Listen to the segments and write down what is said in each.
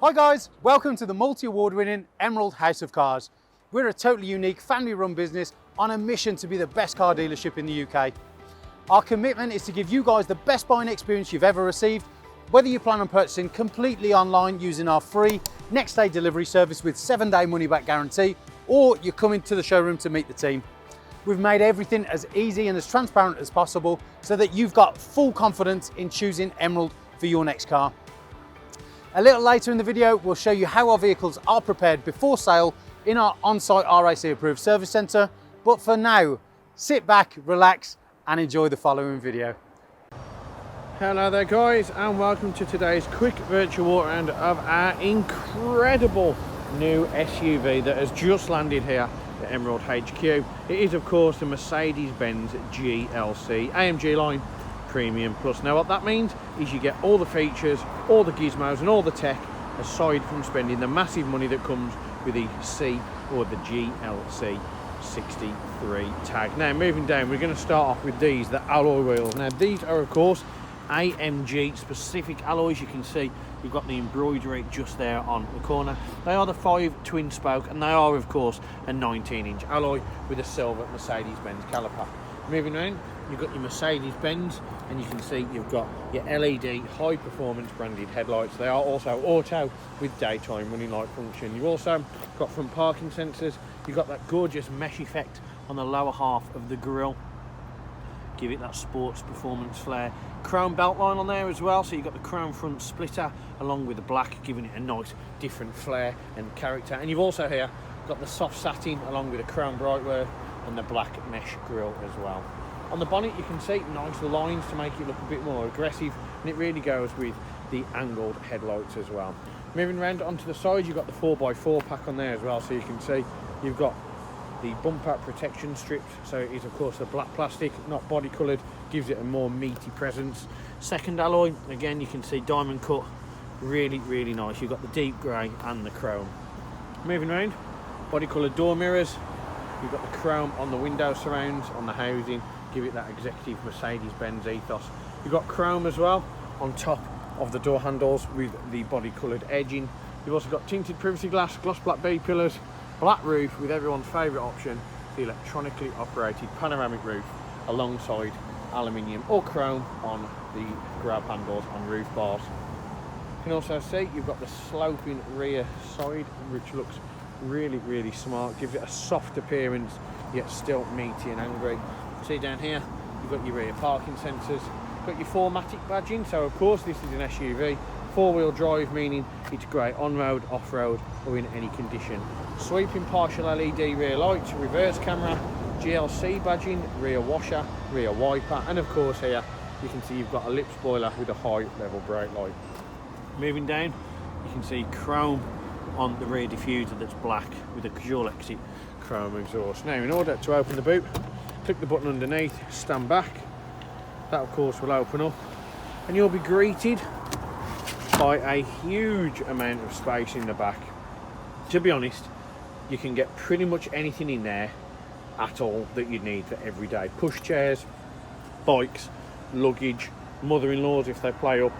Hi guys, welcome to the multi-award winning Emerald House of Cars. We're a totally unique family run business on a mission to be the best car dealership in the UK. Our commitment is to give you guys the best buying experience you've ever received, whether you plan on purchasing completely online using our free next day delivery service with 7-day money back guarantee, or you're coming to the showroom to meet the team. We've made everything as easy and as transparent as possible so that you've got full confidence in choosing Emerald for your next car. A little later in the video, we'll show you how our vehicles are prepared before sale in our on-site RAC approved service centre. But for now, sit back, relax and enjoy the following video. Hello there guys, and welcome to today's quick virtual walk around of our incredible new SUV that has just landed here at Emerald HQ. It is of course the Mercedes Benz GLC AMG line Premium Plus. Now what that means is you get all the features, all the gizmos and all the tech, aside from spending the massive money that comes with the C or the GLC 63 tag. Now moving down, we're going to start off with these, the alloy wheels. Now these are of course AMG specific alloys. You can see you've got the embroidery just there on the corner. They are the 5 twin spoke and they are of course a 19-inch alloy with a silver Mercedes Benz caliper. Moving around, you've got your Mercedes Benz and you can see you've got your LED high performance branded headlights. They are also auto with daytime running light function. You've also got front parking sensors. You've got that gorgeous mesh effect on the lower half of the grille, give it that sports performance flair. Chrome belt line on there as well, so you've got the chrome front splitter along with the black, giving it a nice different flair and character. And you've also here got the soft satin along with the chrome brightwork and the black mesh grille as well. On the bonnet you can see nice lines to make it look a bit more aggressive, and it really goes with the angled headlights as well. Moving around onto the side, you've got the 4x4 pack on there as well, so you can see you've got the bumper protection strips, so it is of course the black plastic, not body coloured, gives it a more meaty presence. Second alloy, again you can see diamond cut, really nice. You've got the deep grey and the chrome. Moving around, body coloured door mirrors, you've got the chrome on the window surrounds, on the housing, give it that executive Mercedes Benz ethos. You've got chrome as well on top of the door handles with the body coloured edging. You've also got tinted privacy glass, gloss black B pillars, black roof with everyone's favourite option, the electronically operated panoramic roof alongside aluminium or chrome on the grab handles on roof bars. You can also see you've got the sloping rear side, which looks really smart, gives it a soft appearance yet still meaty and angry. See down here you've got your rear parking sensors, got your 4Matic badging, so of course this is an SUV, 4-wheel drive, meaning it's great on-road, off-road or in any condition. Sweeping partial LED rear lights, reverse camera, GLC badging, rear washer, rear wiper, and of course here you can see you've got a lip spoiler with a high level brake light. Moving down you can see chrome on the rear diffuser that's black with a dual exit chrome exhaust. Now in order to open the boot, click the button underneath, stand back, that of course will open up and you'll be greeted by a huge amount of space in the back. To be honest, you can get pretty much anything in there at all that you need for everyday. Push chairs, bikes, luggage, mother-in-laws if they play up,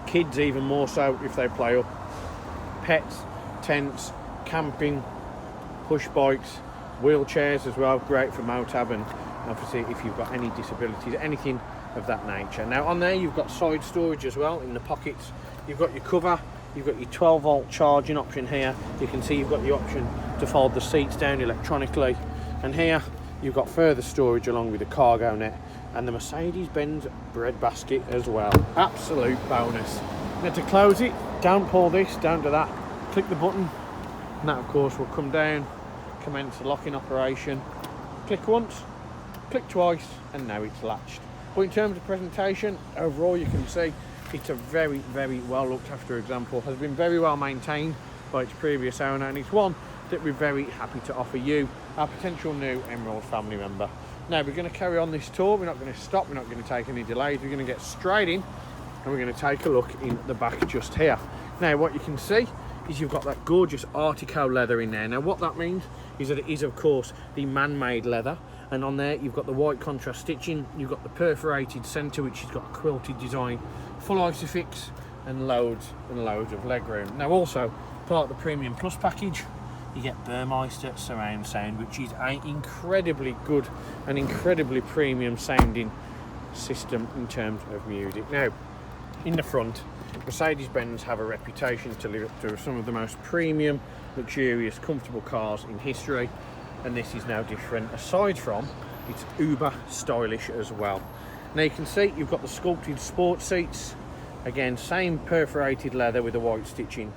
kids even more so if they play up, pets, tents, camping, push bikes, wheelchairs as well, great for motab, and obviously if you've got any disabilities, anything of that nature. Now on there you've got side storage as well in the pockets. You've got your cover, you've got your 12-volt charging option here. You can see you've got the option to fold the seats down electronically, and here you've got further storage along with the cargo net and the Mercedes Benz bread basket as well. Absolute bonus. Now to close it, don't pull this, don't do that, click the button and that of course will come down, commence the locking operation. Click once, click twice, and now it's latched. But in terms of presentation, overall you can see it's a very well looked after example, has been very well maintained by its previous owner, and it's one that we're very happy to offer you, our potential new Emerald family member. Now we're going to carry on this tour, we're not going to stop, we're not going to take any delays, we're going to get straight in and we're going to take a look in the back just here. Now what you can see is you've got that gorgeous Artico leather in there. Now what that means is that it is of course the man-made leather, and on there you've got the white contrast stitching, you've got the perforated centre which has got a quilted design, full isofix and loads of legroom. Now also, part of the Premium Plus package, you get Burmeister surround sound, which is an incredibly good and incredibly premium sounding system in terms of music. Now, in the front, Mercedes Benz have a reputation to live up to some of the most premium, luxurious, comfortable cars in history, and this is no different. Aside from, it's uber stylish as well. Now you can see you've got the sculpted sport seats, again same perforated leather with the white stitching,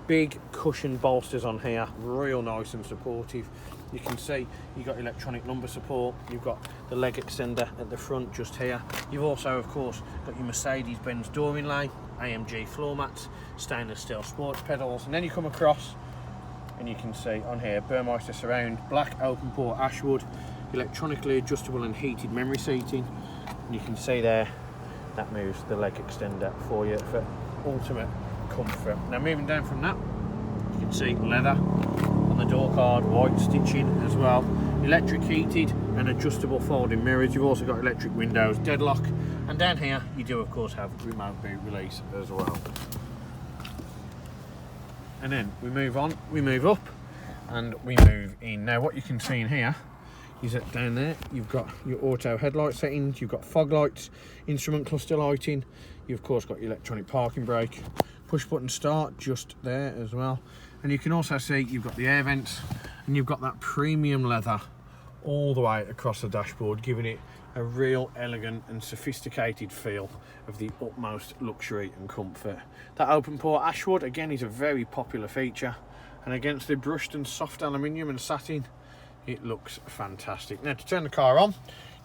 big cushion bolsters on here, real nice and supportive. You can see you've got electronic lumbar support, you've got the leg extender at the front just here. You've also of course got your Mercedes Benz door inlay, AMG floor mats, stainless steel sports pedals, and then you come across and you can see on here Burmeister surround, black open port ashwood, electronically adjustable and heated memory seating, and you can see there that moves the leg extender for you for ultimate comfort. Now moving down from that, you can see leather on the door card, white stitching as well, electric heated and adjustable folding mirrors. You've also got electric windows, deadlock, and down here you do of course have remote boot release as well. And then we move on, we move up and we move in. Now what you can see in here is that down there you've got your auto headlight settings, you've got fog lights, instrument cluster lighting, you've of course got your electronic parking brake, push button start just there as well, and you can also see you've got the air vents and you've got that premium leather all the way across the dashboard, giving it a real elegant and sophisticated feel of the utmost luxury and comfort. That open port ashwood again is a very popular feature, and against the brushed and soft aluminium and satin, it looks fantastic. Now to turn the car on,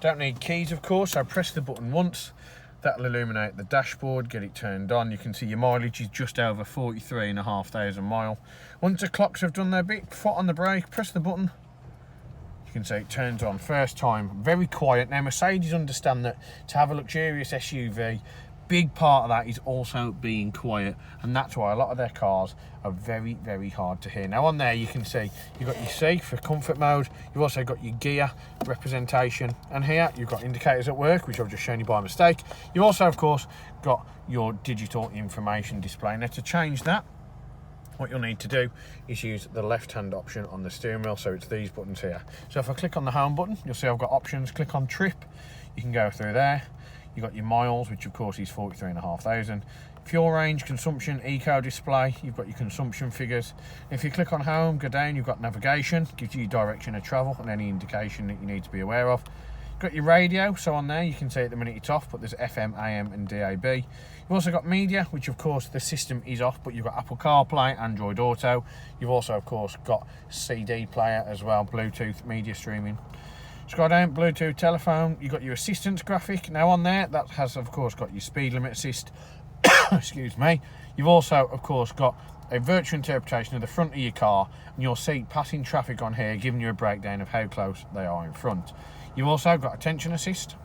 don't need keys of course, so press the button once, that'll illuminate the dashboard, get it turned on. You can see your mileage is just over 43,500 miles. Once the clocks have done their bit, foot on the brake, press the button, you can see it turns on first time, very quiet. Now Mercedes understand that to have a luxurious SUV, big part of that is also being quiet, and that's why a lot of their cars are very hard to hear. Now on there you can see you've got your C for comfort mode, you've also got your gear representation, and here you've got indicators at work, which I've just shown you by mistake. You've also of course got your digital information display. Now to change that, what you'll need to do is use the left hand option on the steering wheel, so it's these buttons here. So if I click on the home button, you'll see I've got options. Click on trip, you can go through there. You've got your miles, which of course is 43,500. Fuel range, consumption, eco display, you've got your consumption figures. If you click on home, go down, you've got navigation, gives you your direction of travel and any indication that you need to be aware of. You've got your radio, so on there you can see at the minute it's off, but there's FM, AM and DAB. You've also got media, which of course the system is off, but you've got Apple CarPlay, Android Auto. You've also of course got CD player as well, Bluetooth media streaming. Scroll down, Bluetooth telephone, you've got your assistance graphic. Now on there, that has of course got your speed limit assist, excuse me. You've also of course got a virtual interpretation of the front of your car, and you'll see passing traffic on here, giving you a breakdown of how close they are in front. You've also got attention assist,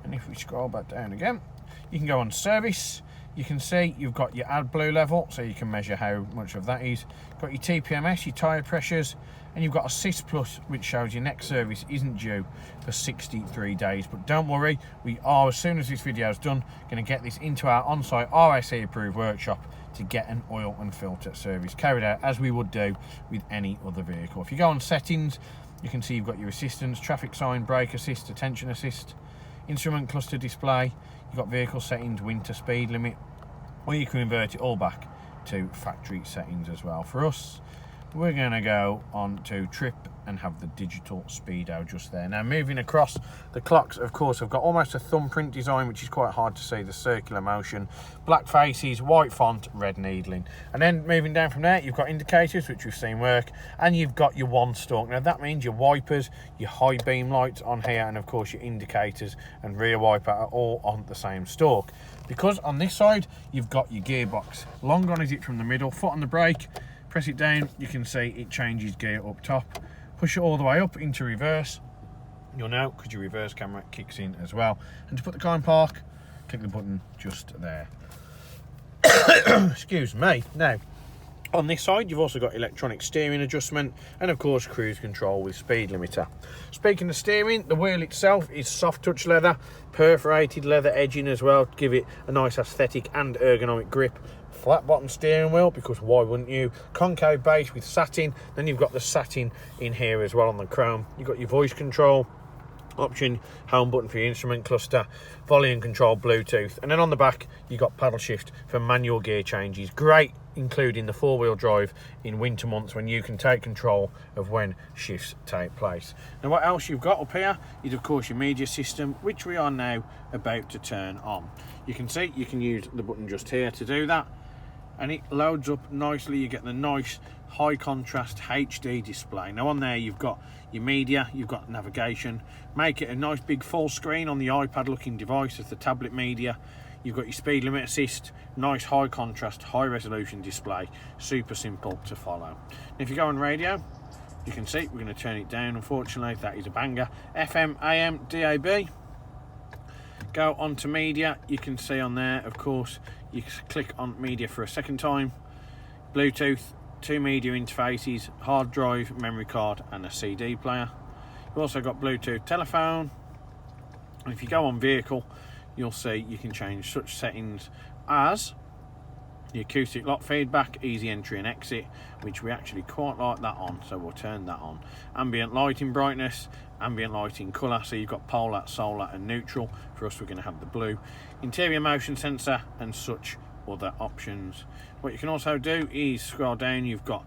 and if we scroll back down again, you can go on service. You can see you've got your AdBlue level, so you can measure how much of that is. You've got your TPMS, your tyre pressures, and you've got Assist Plus, which shows your next service isn't due for 63 days. But don't worry, we are, as soon as this video is done, going to get this into our on-site RSC approved workshop to get an oil and filter service carried out as we would do with any other vehicle. If you go on settings, you can see you've got your assistance, traffic sign, brake assist, attention assist, instrument cluster display, you've got vehicle settings, winter speed limit, or you can invert it all back to factory settings as well. For us, we're going to go on to trip and have the digital speedo just there. Now moving across, the clocks of course have got almost a thumbprint design, which is quite hard to see, the circular motion, black faces, white font, red needling. And then moving down from there, you've got indicators, which we've seen work, and you've got your one stalk. Now that means your wipers, your high beam lights on here, and of course your indicators and rear wiper are all on the same stalk. Because on this side you've got your gearbox. Long on is it from the middle, foot on the brake, press it down, you can see it changes gear up top. Push it all the way up into reverse, you'll know because your reverse camera kicks in as well. And to put the car in park, click the button just there. Excuse me. Now On this side, you've also got electronic steering adjustment and of course cruise control with speed limiter. Speaking of steering, the wheel itself is soft touch leather, perforated leather edging as well to give it a nice aesthetic and ergonomic grip. Flat bottom steering wheel, because why wouldn't you? Concave base with satin, then you've got the satin in here as well on the chrome. You've got your voice control option, home button for your instrument cluster, volume control, Bluetooth, and then on the back you've got paddle shift for manual gear changes. Great, including the four-wheel drive in winter months when you can take control of when shifts take place. Now what else you've got up here is of course your media system, which we are now about to turn on. You can see you can use the button just here to do that, and it loads up nicely. You get the nice high contrast HD display. Now on there you've got your media, you've got navigation, make it a nice big full screen on the iPad looking device as the tablet media. You've got your speed limit assist, nice high contrast, high resolution display, super simple to follow. And if you go on radio, you can see we're going to turn it down, unfortunately, that is a banger. FM, AM, DAB. Go on to media, you can see on there, of course, you click on media for a second time. Bluetooth, 2 media interfaces, hard drive, memory card and a CD player. You've also got Bluetooth telephone, and if you go on vehicle, you'll see you can change such settings as the acoustic lock feedback, easy entry and exit, which we actually quite like that on, so we'll turn that on. Ambient lighting brightness, ambient lighting colour, so you've got polar, solar and neutral. For us, we're going to have the blue. Interior motion sensor and such other options. What you can also do is scroll down, you've got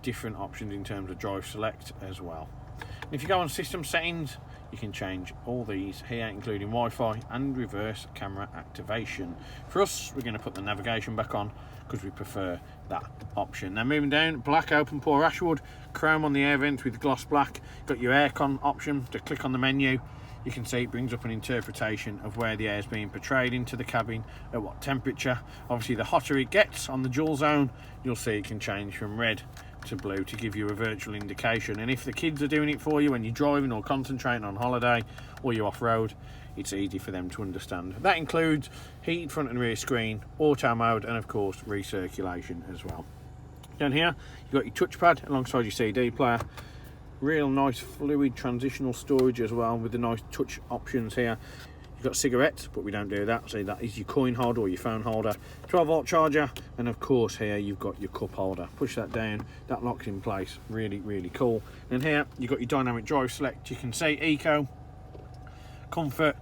different options in terms of drive select as well. And if you go on system settings, you can change all these here, including Wi-Fi and reverse camera activation. For us, we're going to put the navigation back on because we prefer that option. Now moving down, black open pore ashwood, chrome on the air vents with gloss black. Got your aircon option to click on the menu. You can see it brings up an interpretation of where the air is being portrayed into the cabin, at what temperature. Obviously the hotter it gets on the dual zone, you'll see it can change from red to blue to give you a virtual indication. And if the kids are doing it for you when you're driving or concentrating on holiday or you're off-road, it's easy for them to understand. That includes heated front and rear screen, auto mode and of course recirculation as well. Down here you've got your touchpad alongside your CD player. Real nice fluid transitional storage as well with the nice touch options here. You've got cigarettes, but we don't do that, so that is your coin holder or your phone holder. 12-volt charger, and of course here you've got your cup holder. Push that down, that locks in place. Really, really cool. And here you've got your dynamic drive select. You can see Eco, Comfort,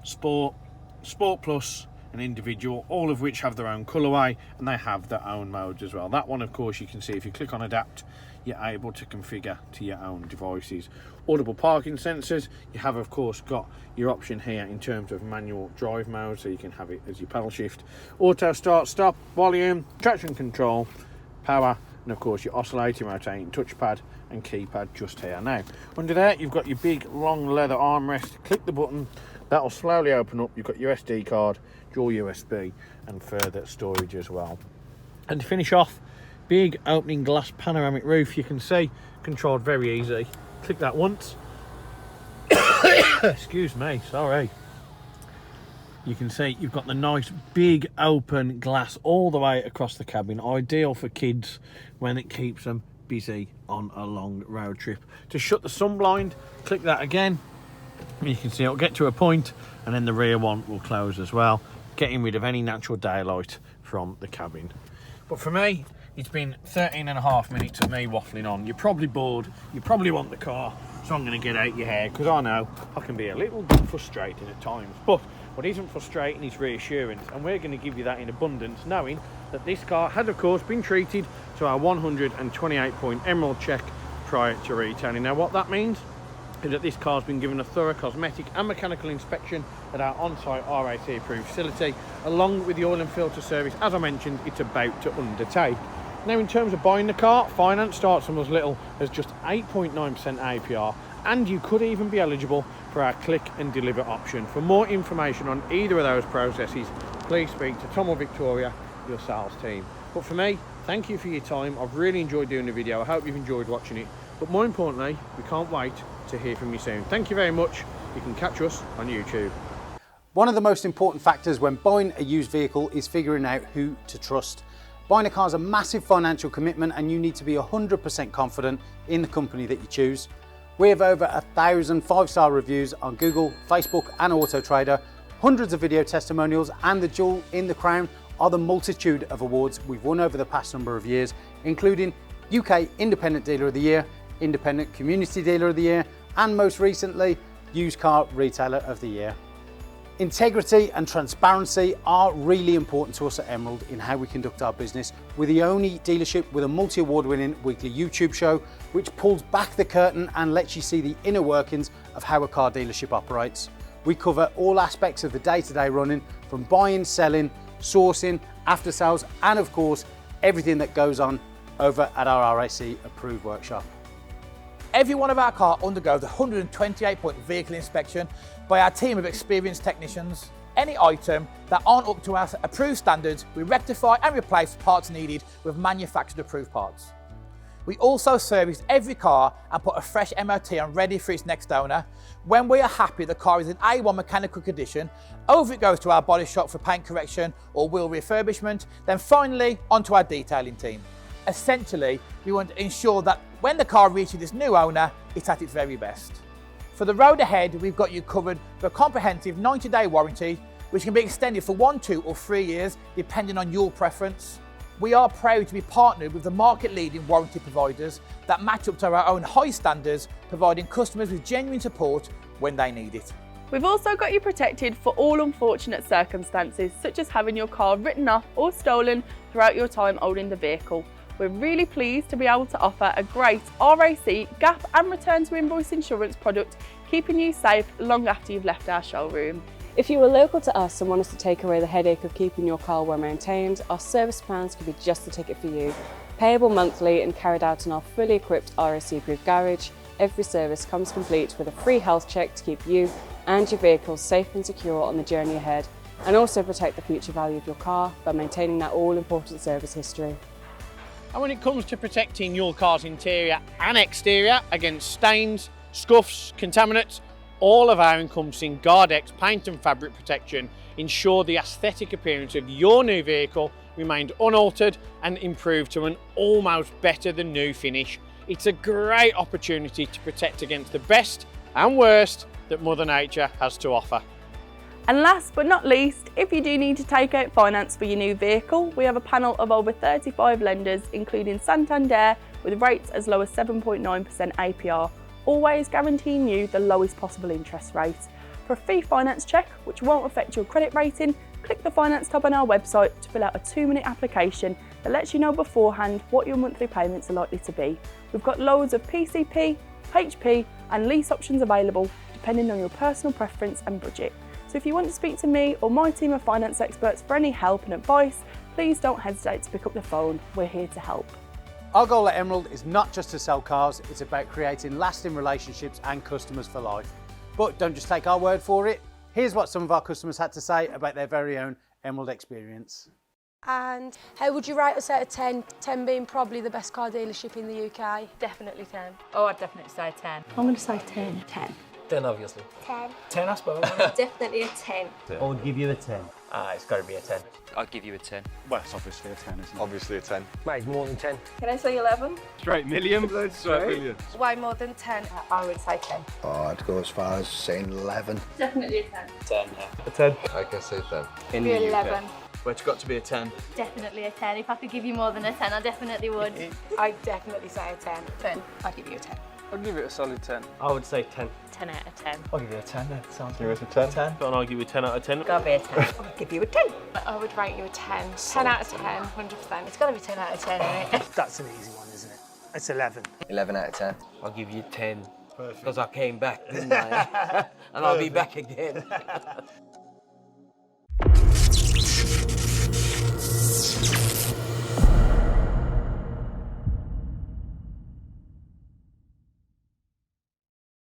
Sport, Sport Plus and Individual, all of which have their own colourway and they have their own modes as well. That one, of course, you can see if you click on Adapt, you're able to configure to your own devices. Audible parking sensors, you have of course got your option here in terms of manual drive mode, so you can have it as your paddle shift. Auto start stop, volume, traction control, power, and of course your oscillating rotating touchpad and keypad just here. Now under there you've got your big long leather armrest. Click the button, that'll slowly open up. You've got your SD card, dual USB and further storage as well. And to finish off, big opening glass panoramic roof. You can see controlled very easy. Click that once. Excuse me, sorry. You can see you've got the nice big open glass all the way across the cabin, ideal for kids when it keeps them busy on a long road trip. To shut the sun blind, click that again. You can see it'll get to a point and then the rear one will close as well, getting rid of any natural daylight from the cabin. But for me, it's been 13.5 minutes of me waffling on. You're probably bored, you probably want the car, so I'm going to get out your hair because I know I can be a little bit frustrating at times. But what isn't frustrating is reassurance, and we're going to give you that in abundance, knowing that this car has of course been treated to our 128-point Emerald check prior to retailing. Now what that means is that this car's been given a thorough cosmetic and mechanical inspection at our on-site RAC approved facility, along with the oil and filter service, as I mentioned, it's about to undertake. Now in terms of buying the car, finance starts from as little as just 8.9% APR, and you could even be eligible for our click and deliver option. For more information on either of those processes, please speak to Tom or Victoria, your sales team. But for me, thank you for your time. I've really enjoyed doing the video. I hope you've enjoyed watching it. But more importantly, we can't wait to hear from you soon. Thank you very much. You can catch us on YouTube. One of the most important factors when buying a used vehicle is figuring out who to trust. Buying a car is a massive financial commitment and you need to be 100% confident in the company that you choose. We have over 1,000 5-star reviews on Google, Facebook and Auto Trader, hundreds of video testimonials, and the jewel in the crown are the multitude of awards we've won over the past number of years, including UK Independent Dealer of the Year, Independent Community Dealer of the Year, and most recently, Used Car Retailer of the Year. Integrity and transparency are really important to us at Emerald in how we conduct our business. We're the only dealership with a multi-award winning weekly YouTube show which pulls back the curtain and lets you see the inner workings of how a car dealership operates. We cover all aspects of the day-to-day running, from buying, selling, sourcing, after sales, and of course everything that goes on over at our RAC approved workshop. Every one of our cars undergoes a 128-point vehicle inspection by our team of experienced technicians. Any item that aren't up to our approved standards, we rectify and replace parts needed with manufactured approved parts. We also service every car and put a fresh MOT on ready for its next owner. When we are happy the car is in A1 mechanical condition, over it goes to our body shop for paint correction or wheel refurbishment, then finally onto our detailing team. Essentially, we want to ensure that when the car reaches its new owner, it's at its very best. For the road ahead, we've got you covered with a comprehensive 90-day warranty, which can be extended for 1, 2 or 3 years, depending on your preference. We are proud to be partnered with the market-leading warranty providers that match up to our own high standards, providing customers with genuine support when they need it. We've also got you protected for all unfortunate circumstances, such as having your car written off or stolen throughout your time holding the vehicle. We're really pleased to be able to offer a great RAC, gap and return to invoice insurance product, keeping you safe long after you've left our showroom. If you are local to us and want us to take away the headache of keeping your car well maintained, our service plans could be just the ticket for you. Payable monthly and carried out in our fully equipped RAC approved garage, every service comes complete with a free health check to keep you and your vehicle safe and secure on the journey ahead, and also protect the future value of your car by maintaining that all-important service history. And when it comes to protecting your car's interior and exterior against stains, scuffs, contaminants, all of our encompassing Guardex paint and fabric protection ensure the aesthetic appearance of your new vehicle remained unaltered and improved to an almost better than new finish. It's a great opportunity to protect against the best and worst that Mother Nature has to offer. And last but not least, if you do need to take out finance for your new vehicle, we have a panel of over 35 lenders, including Santander, with rates as low as 7.9% APR, always guaranteeing you the lowest possible interest rate. For a free finance check, which won't affect your credit rating, click the finance tab on our website to fill out a 2-minute application that lets you know beforehand what your monthly payments are likely to be. We've got loads of PCP, HP and lease options available, depending on your personal preference and budget. So if you want to speak to me or my team of finance experts for any help and advice, please don't hesitate to pick up the phone. We're here to help. Our goal at Emerald is not just to sell cars, it's about creating lasting relationships and customers for life. But don't just take our word for it. Here's what some of our customers had to say about their very own Emerald experience. And how would you rate us out of 10? 10 being probably the best car dealership in the UK. Definitely 10. Oh, I'd definitely say 10. I'm going to say 10. 10. 10, obviously. 10. 10, I suppose. Definitely a 10. I would give you a 10. It's got to be a 10. I'd give you a 10. Well, it's obviously a 10, isn't it? Obviously a 10. Mate, it's more than 10. Can I say 11? Straight million, straight million. Way more than 10. I would say 10. Oh, I'd go as far as saying 11. Definitely a 10. 10, yeah. A 10. I can say 10. In the 11. UK. Well, it's got to be a 10. Definitely a 10. If I could give you more than a 10, I definitely would. I'd definitely say a 10. 10. I'd give you a 10. I'd give it a solid 10. I would say 10. 10 out of 10. I'll give you a 10 then. Sounds Give it a 10. 10. But I'll give you a 10 out of 10. Gotta be a 10. I'd give you a 10. I would rate you a 10. 10 out of 10, 100%. It's gotta be 10 out of 10, isn't it? That's an easy one, isn't it? It's 11. 11 out of 10. I'll give you 10. Because I came back, didn't I? And I'll be back again.